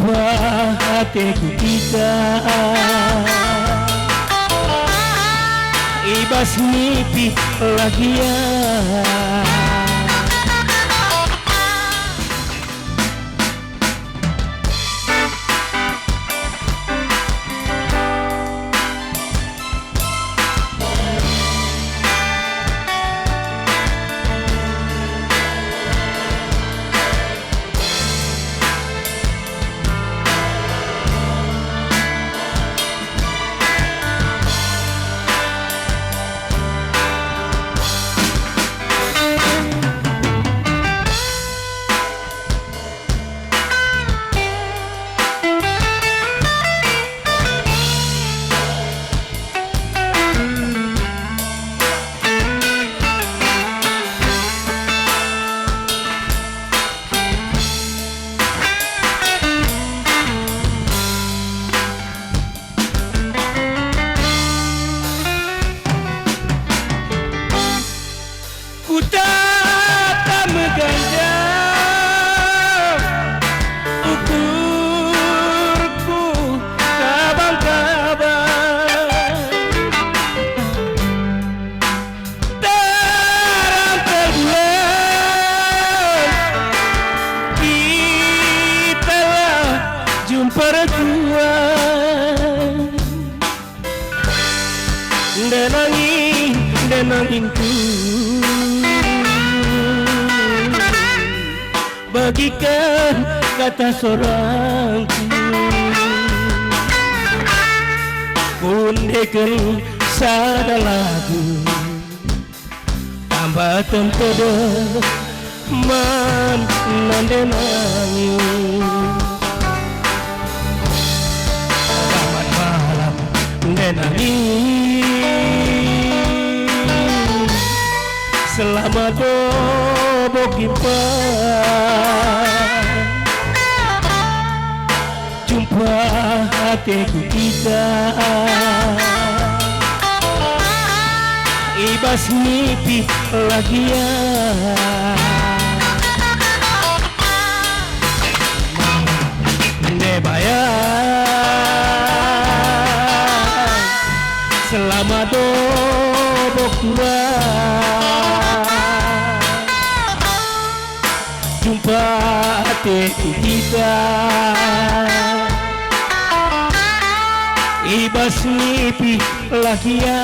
Jumpa hatiku kita ibas mimpi lagi ya. Ku tak menggandang ukurku kabar-kabar terang terbulan kita jumpa berdua denanginku bagikan kata seorangku kundekan sada lagu tambatan pada man nandenangi selamat malam denangi selamat bobo kipas jumpa hatiku kita ibas mimpi lagi ya. Bayar selamat bobo jumpa hatiku kita ibas mimpi lagi ya.